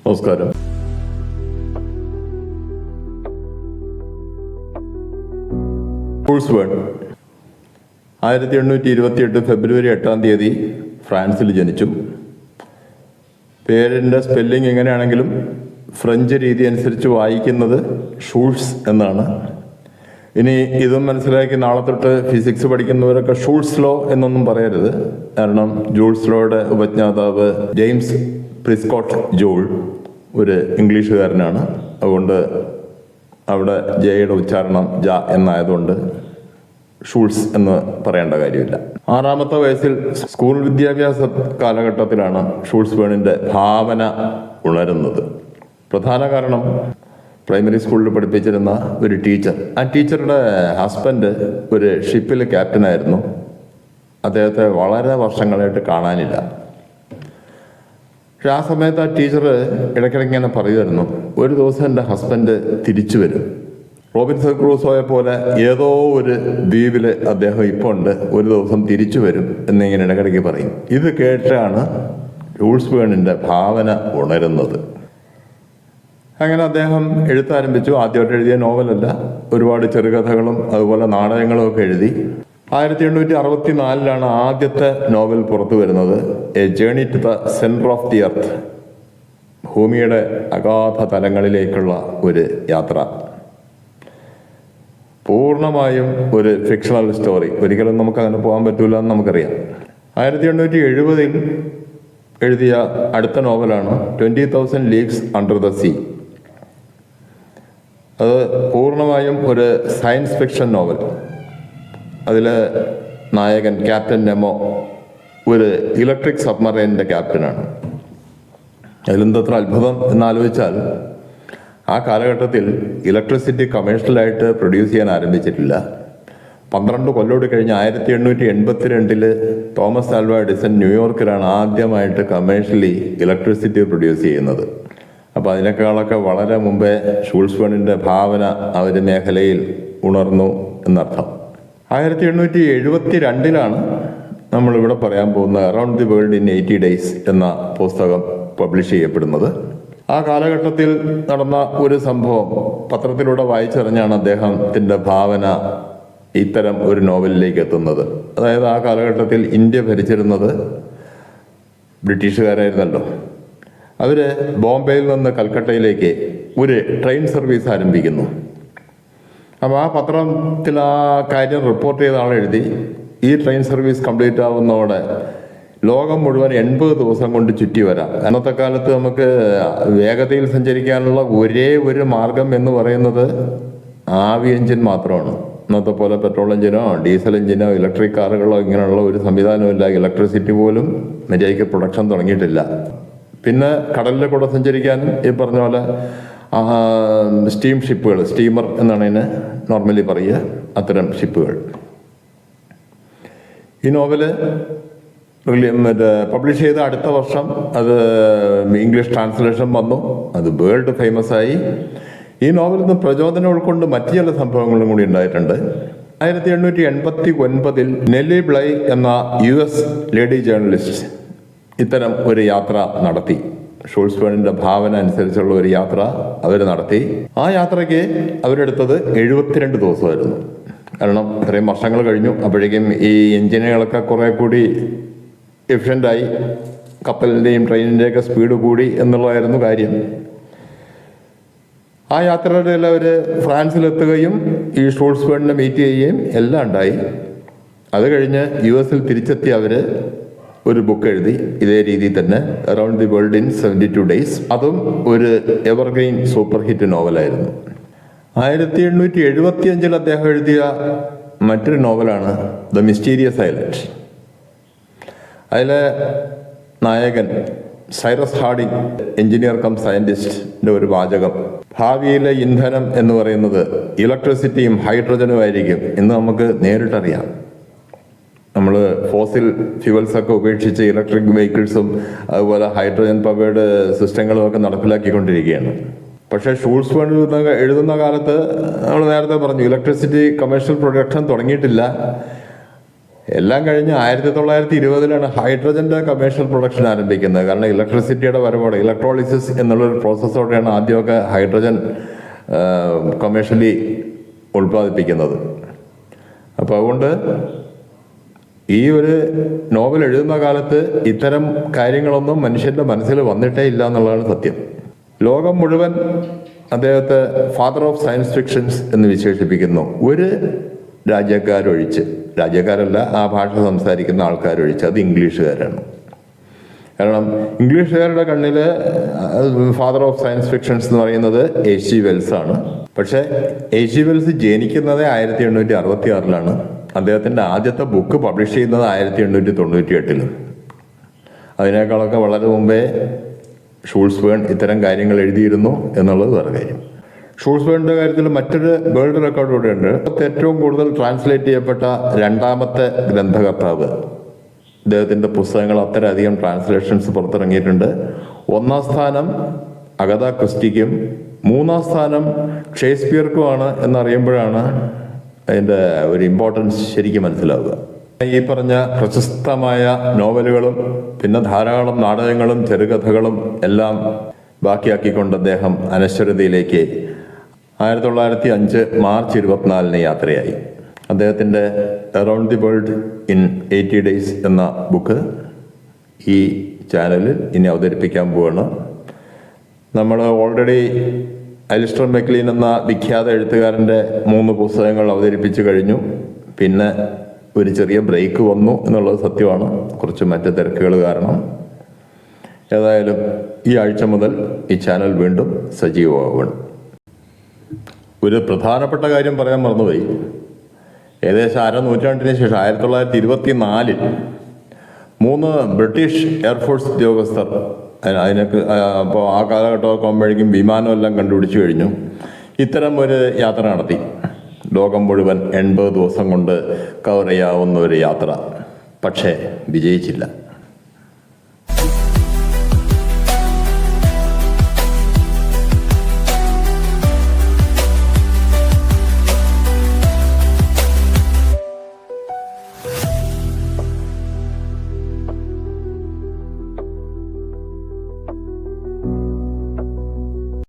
നമസ്കാരം. ജൂൾസ് വേൺ 1828 ഫെബ്രുവരി 8 ഫ്രാൻസിൽ ജനിച്ചു. പേരിൻ്റെ സ്പെല്ലിംഗ് എങ്ങനെയാണെങ്കിലും ഫ്രഞ്ച് രീതി അനുസരിച്ച് വായിക്കുന്നത് ഷൂൾസ് എന്നാണ്. ഇനി ഇതും മനസ്സിലാക്കി നാളെ തൊട്ട് ഫിസിക്സ് പഠിക്കുന്നവരൊക്കെ ഷൂൾസ് ലോ എന്നൊന്നും പറയരുത്. കാരണം ജൂൾസ് ലോയുടെ ഉപജ്ഞാതാവ് ജെയിംസ് പ്രിസ്കോട്ട് ജൂൾ ഒരു ഇംഗ്ലീഷുകാരനാണ്. അതുകൊണ്ട് അവിടെ ജയുടെ ഉച്ചാരണം ജ എന്നായതുകൊണ്ട് ഷൂൾസ് എന്ന് പറയേണ്ട കാര്യമില്ല. 6-ാമത്തെ വയസ്സിൽ സ്കൂൾ വിദ്യാഭ്യാസ കാലഘട്ടത്തിലാണ് ഷൂൾസ് വേണിൻ്റെ ഭാവന ഉണരുന്നത്. പ്രധാന കാരണം പ്രൈമറി സ്കൂളിൽ പഠിപ്പിച്ചിരുന്ന ഒരു ടീച്ചർ. ആ ടീച്ചറുടെ ഹസ്ബൻഡ് ഒരു ഷിപ്പിൽ ക്യാപ്റ്റനായിരുന്നു. അദ്ദേഹത്തെ വളരെ വർഷങ്ങളായിട്ട് കാണാനില്ല. പക്ഷെ ആ സമയത്ത് ആ ടീച്ചർ ഇടയ്ക്കിടയ്ക്ക് ഇങ്ങനെ പറയുമായിരുന്നു, ഒരു ദിവസം എൻ്റെ ഹസ്ബൻഡ് തിരിച്ചു വരും. റോബിൻസൺ ക്രൂസോയെ പോലെ ഏതോ ഒരു ദ്വീപിൽ അദ്ദേഹം ഇപ്പോൾ ഉണ്ട്, ഒരു ദിവസം തിരിച്ചു വരും എന്നിങ്ങനെ ഇടയ്ക്കിടയ്ക്ക് പറയും. ഇത് കേട്ടാണ് ജൂൾസ് വേണിൻ്റെ ഭാവന ഉണരുന്നത്. അങ്ങനെ അദ്ദേഹം എഴുത്താരംഭിച്ചു. ആദ്യമായിട്ട് എഴുതിയ നോവലല്ല, ഒരുപാട് ചെറുകഥകളും അതുപോലെ നാടകങ്ങളും ഒക്കെ എഴുതി. 1864 ആദ്യത്തെ നോവൽ പുറത്തു വരുന്നത്, a journey to the centre of the earth, ഭൂമിയുടെ അഗാധ തലങ്ങളിലേക്കുള്ള ഒരു യാത്ര. പൂർണ്ണമായും ഒരു ഫിക്ഷണൽ സ്റ്റോറി. ഒരിക്കലും നമുക്കങ്ങനെ പോകാൻ പറ്റൂല എന്ന് നമുക്കറിയാം. 1870 എഴുതിയ അടുത്ത നോവലാണ് 20,000 ലീഗ്സ് അണ്ടർ ദ സീ. അത് പൂർണ്ണമായും ഒരു സയൻസ് ഫിക്ഷൻ നോവൽ. അതിൽ നായകൻ ക്യാപ്റ്റൻ നെമോ ഒരു ഇലക്ട്രിക് സബ്മറൈനിൻ്റെ ക്യാപ്റ്റനാണ്. അതിലെന്തത്ര അത്ഭുതം എന്നാലോചിച്ചാൽ, ആ കാലഘട്ടത്തിൽ ഇലക്ട്രിസിറ്റി കമേഴ്ഷ്യലായിട്ട് പ്രൊഡ്യൂസ് ചെയ്യാൻ ആരംഭിച്ചിട്ടില്ല. 12 കൊല്ലോട് കഴിഞ്ഞ് 1882 തോമസ് ആൽവ എഡിസൺ ന്യൂയോർക്കിലാണ് ആദ്യമായിട്ട് കമേഴ്ഷ്യലി ഇലക്ട്രിസിറ്റി പ്രൊഡ്യൂസ് ചെയ്യുന്നത്. അപ്പോൾ അതിനേക്കാളൊക്കെ വളരെ മുമ്പേ ഷൂൾസ് വേണിൻ്റെ ഭാവന ആ ഒരു മേഖലയിൽ ഉണർന്നു എന്നർത്ഥം. 1872 നമ്മളിവിടെ പറയാൻ പോകുന്ന around the world in 80 days എന്ന പുസ്തകം പബ്ലിഷ് ചെയ്യപ്പെടുന്നത്. ആ കാലഘട്ടത്തിൽ നടന്ന ഒരു സംഭവം പത്രത്തിലൂടെ വായിച്ചറിഞ്ഞാണ് അദ്ദേഹത്തിൻ്റെ ഭാവന ഇത്തരം ഒരു നോവലിലേക്ക് എത്തുന്നത്. അതായത് ആ കാലഘട്ടത്തിൽ ഇന്ത്യ ഭരിച്ചിരുന്നത് ബ്രിട്ടീഷുകാരായിരുന്നല്ലോ. അവർ ബോംബെയിൽ നിന്ന് കൽക്കട്ടയിലേക്ക് ഒരു ട്രെയിൻ സർവീസ് ആരംഭിക്കുന്നു. അപ്പോൾ ആ പത്രത്തിൽ ആ കാര്യം റിപ്പോർട്ട് ചെയ്ത ആളെഴുതി, ഈ ട്രെയിൻ സർവീസ് കംപ്ലീറ്റ് ആവുന്നതോടെ ലോകം മുഴുവൻ 80 ദിവസം കൊണ്ട് ചുറ്റി വരാം. അന്നത്തെ കാലത്ത് നമുക്ക് വേഗതയിൽ സഞ്ചരിക്കാനുള്ള ഒരേ ഒരു മാർഗം എന്ന് പറയുന്നത് ആവി എഞ്ചിൻ മാത്രമാണ്. ഇന്നത്തെ പോലെ പെട്രോൾ എഞ്ചിനോ ഡീസൽ എഞ്ചിനോ ഇലക്ട്രിക് കാറുകളോ ഇങ്ങനെയുള്ള ഒരു സംവിധാനമില്ല. ഇലക്ട്രിസിറ്റി പോലും മര്യാദയ്ക്ക് പ്രൊഡക്ഷൻ തുടങ്ങിയിട്ടില്ല. പിന്നെ കടലിലെ കൂടെ സഞ്ചരിക്കാനും ഈ പറഞ്ഞ പോലെ സ്റ്റീം ഷിപ്പുകൾ, സ്റ്റീമർ എന്നാണ് ഇതിന് നോർമലി പറയുക, അത്തരം ഷിപ്പുകൾ. ഈ നോവല് പബ്ലിഷ് ചെയ്ത അടുത്ത വർഷം അത് ഇംഗ്ലീഷ് ട്രാൻസ്ലേഷൻ വന്നു. അത് വേൾഡ് ഫേമസ് ആയി. ഈ നോവലിൽ നിന്ന് പ്രചോദനം ഉൾക്കൊണ്ട് മറ്റു ചില സംഭവങ്ങളും കൂടി ഉണ്ടായിട്ടുണ്ട്. 1889 നെല്ലി ബ്ലൈ എന്ന US ലേഡി ജേർണലിസ്റ്റ് ഇത്തരം ഒരു യാത്ര നടത്തി. ഷൂൾസ് വേണിൻ്റെ ഭാവന അനുസരിച്ചുള്ള ഒരു യാത്ര അവർ നടത്തി. ആ യാത്രയ്ക്ക് അവരെടുത്തത് 72 ദിവസമായിരുന്നു. കാരണം ഇത്രയും വർഷങ്ങൾ കഴിഞ്ഞു. അപ്പോഴേക്കും ഈ എഞ്ചിനുകളൊക്കെ കുറെ കൂടി എഫിഷ്യൻ്റായി, കപ്പലിൻ്റെയും ട്രെയിനിൻ്റെയൊക്കെ സ്പീഡ് കൂടി എന്നുള്ളതായിരുന്നു കാര്യം. ആ യാത്രയുടെ അവർ ഫ്രാൻസിലെത്തുകയും ഈ ഷൂൾസ് വേണിനെ മീറ്റ് ചെയ്യുകയും എല്ലാം ഉണ്ടായി. അത് കഴിഞ്ഞ് US തിരിച്ചെത്തി അവർ ഒരു ബുക്ക് എഴുതി, ഇതേ രീതിയിൽ തന്നെ, around the world in 72 days. അതും ഒരു എവർഗ്രീൻ സൂപ്പർ ഹിറ്റ് നോവലായിരുന്നു. 1875 അദ്ദേഹം എഴുതിയ മറ്റൊരു നോവലാണ് ദ മിസ്റ്റീരിയസ് ഐലൻഡ്. അതിലെ നായകൻ സൈറസ് ഹാർഡിങ്, എഞ്ചിനീയർ കം സയൻറ്റിസ്റ്റിൻ്റെ ഒരു വാചകം, ഭാവിയിലെ ഇന്ധനം എന്ന് പറയുന്നത് ഇലക്ട്രിസിറ്റിയും ഹൈഡ്രജനും ആയിരിക്കും എന്ന് നമുക്ക് നേരിട്ടറിയാം. നമ്മൾ ഫോസിൽ ഫ്യൂവൽസൊക്കെ ഉപേക്ഷിച്ച് ഇലക്ട്രിക് വെഹിക്കിൾസും അതുപോലെ ഹൈഡ്രജൻ പവേർഡ് സിസ്റ്റങ്ങളും ഒക്കെ നടപ്പിലാക്കിക്കൊണ്ടിരിക്കുകയാണ്. പക്ഷേ ഷൂൾസ് വേൺ എഴുതുന്ന കാലത്ത് നമ്മൾ നേരത്തെ പറഞ്ഞു, ഇലക്ട്രിസിറ്റി കമേഴ്ഷ്യൽ പ്രൊഡക്ഷൻ തുടങ്ങിയിട്ടില്ല. എല്ലാം കഴിഞ്ഞ് 1920 ഹൈഡ്രജൻ്റെ കമേഴ്ഷ്യൽ പ്രൊഡക്ഷൻ ആരംഭിക്കുന്നത്. കാരണം ഇലക്ട്രിസിറ്റിയുടെ വരവോടെ, ഇലക്ട്രോളിസിസ് എന്നുള്ളൊരു പ്രോസസ്സോടെയാണ് ആദ്യമൊക്കെ ഹൈഡ്രജൻ കമേഴ്ഷ്യലി ഉൽപ്പാദിപ്പിക്കുന്നത്. അപ്പോൾ അതുകൊണ്ട് ഈ ഒരു നോവൽ എഴുതുന്ന കാലത്ത് ഇത്തരം കാര്യങ്ങളൊന്നും മനുഷ്യൻ്റെ മനസ്സിൽ വന്നിട്ടേ ഇല്ല എന്നുള്ളതാണ് സത്യം. ലോകം മുഴുവൻ അദ്ദേഹത്തെ ഫാദർ ഓഫ് സയൻസ് ഫിക്ഷൻസ് എന്ന് വിശേഷിപ്പിക്കുന്നു. ഒരു രാജ്യക്കാരൊഴിച്ച്, രാജ്യക്കാരല്ല, ആ ഭാഷ സംസാരിക്കുന്ന ആൾക്കാരൊഴിച്ച്, അത് ഇംഗ്ലീഷുകാരാണ്. കാരണം ഇംഗ്ലീഷുകാരുടെ കണ്ണിൽ ഫാദർ ഓഫ് സയൻസ് ഫിക്ഷൻസ് എന്ന് പറയുന്നത് H.G. വെൽസ് ആണ്. പക്ഷേ H.G. വെൽസ് ജനിക്കുന്നത് 1866 അദ്ദേഹത്തിൻ്റെ ആദ്യത്തെ ബുക്ക് പബ്ലിഷ് ചെയ്യുന്നത് 1898. അതിനേക്കാളൊക്കെ വളരെ മുമ്പേ ഷൂൾസ് വേൺ ഇത്തരം കാര്യങ്ങൾ എഴുതിയിരുന്നു എന്നുള്ളത് വേറെ കാര്യം. ഷൂൾസ് വേണിൻ്റെ കാര്യത്തിൽ മറ്റൊരു വേൾഡ് റെക്കോർഡ് കൂടെയുണ്ട്. ഏറ്റവും കൂടുതൽ ട്രാൻസ്ലേറ്റ് ചെയ്യപ്പെട്ട രണ്ടാമത്തെ ഗ്രന്ഥകർത്താവ്. അദ്ദേഹത്തിൻ്റെ പുസ്തകങ്ങൾ അത്രയധികം ട്രാൻസ്ലേഷൻസ് പുറത്തിറങ്ങിയിട്ടുണ്ട്. 1ാം സ്ഥാനം അഗത ക്രിസ്റ്റിക്കും 3ാം സ്ഥാനം ഷേക്സ്പിയർക്കുമാണ് എന്നറിയുമ്പോഴാണ് അതിൻ്റെ ഒരു ഇമ്പോർട്ടൻസ് ശരിക്കും മനസ്സിലാവുക. ഈ പറഞ്ഞ പ്രശസ്തമായ നോവലുകളും പിന്നെ ധാരാളം നാടകങ്ങളും ചെറുകഥകളും എല്ലാം ബാക്കിയാക്കിക്കൊണ്ട് അദ്ദേഹം അനശ്വരതയിലേക്ക് 1905 മാർച്ച് 24 യാത്രയായി. അദ്ദേഹത്തിൻ്റെ around the world in 80 days എന്ന ബുക്ക് ഈ ചാനലിൽ ഇനി അവതരിപ്പിക്കാൻ പോവാണ്. നമ്മൾ ഓൾറെഡി അലിസ്റ്റർ മെക്ലീൻ എന്ന വിഖ്യാത എഴുത്തുകാരൻ്റെ 3 പുസ്തകങ്ങൾ അവതരിപ്പിച്ചു കഴിഞ്ഞു. പിന്നെ ഒരു ചെറിയ ബ്രേക്ക് വന്നു എന്നുള്ളത് സത്യമാണ്, കുറച്ച് മറ്റ് തിരക്കുകൾ കാരണം. ഏതായാലും ഈ ആഴ്ച മുതൽ ഈ ചാനൽ വീണ്ടും സജീവമാവുകയാണ്. ഒരു പ്രധാനപ്പെട്ട കാര്യം പറയാൻ മറന്നുപോയി. ഏകദേശം അരനൂറ്റാണ്ടിന് ശേഷം 1924 3 ബ്രിട്ടീഷ് എയർഫോഴ്സ് ഉദ്യോഗസ്ഥർ അതിനൊക്കെ അപ്പോൾ ആ കാലഘട്ടമൊക്കെ ആകുമ്പോഴേക്കും വിമാനമെല്ലാം കണ്ടുപിടിച്ചു കഴിഞ്ഞു. ഇത്തരം ഒരു യാത്ര നടത്തി. ലോകം മുഴുവൻ 80 ദിവസം കൊണ്ട് കവർ ചെയ്യാവുന്ന ഒരു യാത്ര. പക്ഷേ വിജയിച്ചില്ല.